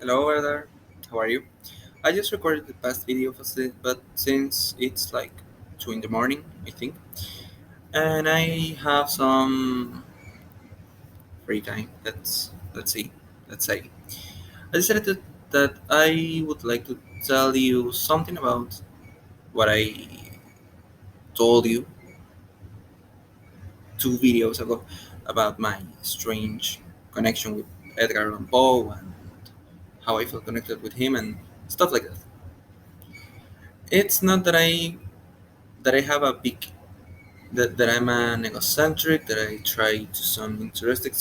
Hello there. How are you? I just recorded the past video of it, but since it's like 2 in the morning, I think, and I have some free time, let's say, I decided that I would like to tell you something about what I told you 2 videos ago about my strange connection with Edgar Allan Poe and how I feel connected with him and stuff like that. It's not that I have a big that I'm an egocentric, that I try to sound interesting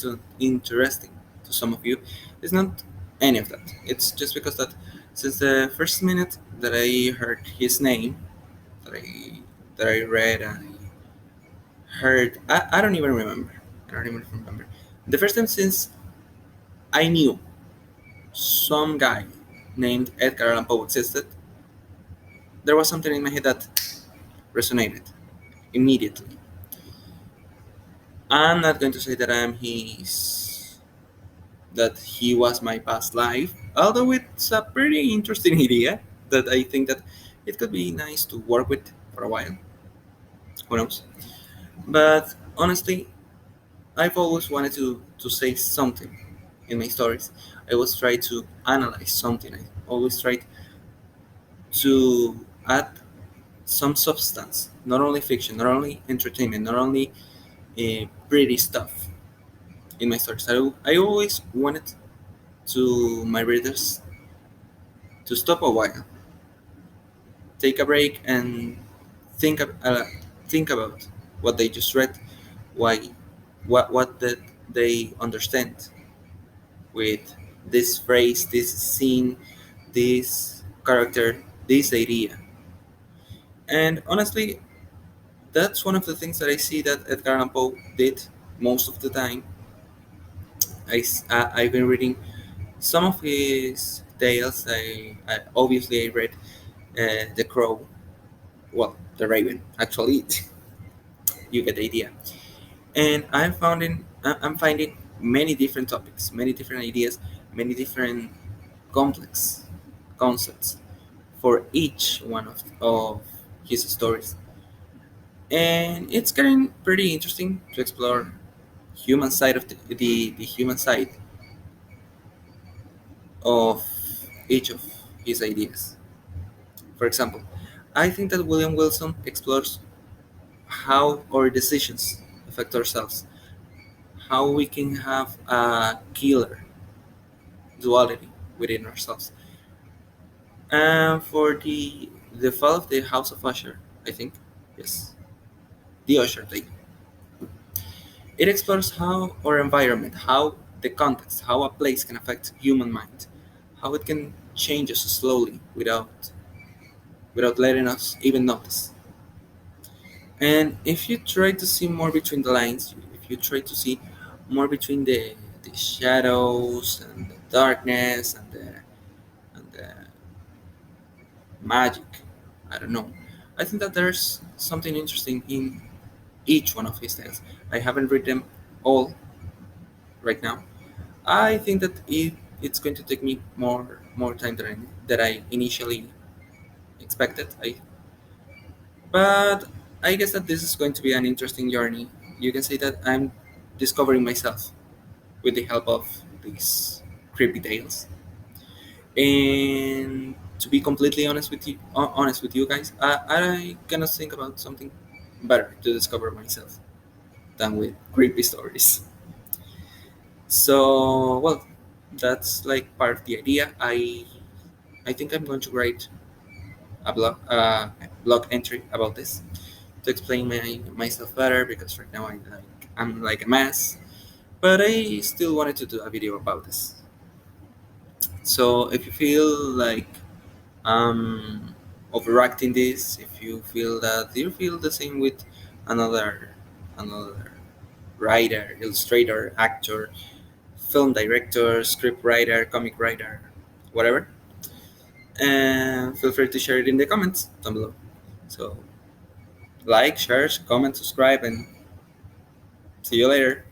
to some of you. It's not any of that. It's just because that since the first minute that I heard his name, that I read and I don't even remember. I don't even remember. The first time since I knew some guy named Edgar Allan Poe existed, there was something in my head that resonated immediately. I'm not going to say that I'm his that he was my past life, although it's a pretty interesting idea that I think that it could be nice to work with for a while. Who knows? But honestly, I've always wanted to say something in my stories. I always try to analyze something. I always try to add some substance, not only fiction, not only entertainment, not only pretty stuff in my stories. I always wanted to my readers to stop a while, take a break, and think about what they just read, why, what did they understand with this phrase, this scene, this character, this idea. And honestly, that's one of the things that I see that Edgar Allan Poe did most of the time. I've been reading some of his tales. I obviously I read The Crow, well, The Raven. Actually, you get the idea. And I'm finding many different topics, many different ideas, many different complex concepts for each one of his stories. And it's getting pretty interesting to explore human side of the human side of each of his ideas. For example, I think that William Wilson explores how our decisions affect ourselves, how we can have a killer duality within ourselves. And for the fall of the House of Usher, I think, yes, the Usher thing. It explores how our environment, how the context, how a place can affect human mind, how it can change us slowly without letting us even notice. And if you try to see more between the lines, if you try to see more between the shadows and the darkness and the magic, I don't know. I think that there's something interesting in each one of his tales. I haven't read them all right now. I think that it's going to take me more time than I initially expected. But I guess that this is going to be an interesting journey. You can say that I'm discovering myself with the help of these creepy tales. And to be completely honest with you guys, I cannot think about something better to discover myself than with creepy stories. So well, that's like part of the idea. I think I'm going to write a blog entry about this to explain myself better because right now I'm like a mess. But I still wanted to do a video about this. So if you feel like overacting this, if you feel that you feel the same with another writer, illustrator, actor, film director, script writer, comic writer, whatever, and feel free to share it in the comments down below. So like, share, comment, subscribe, and see you later.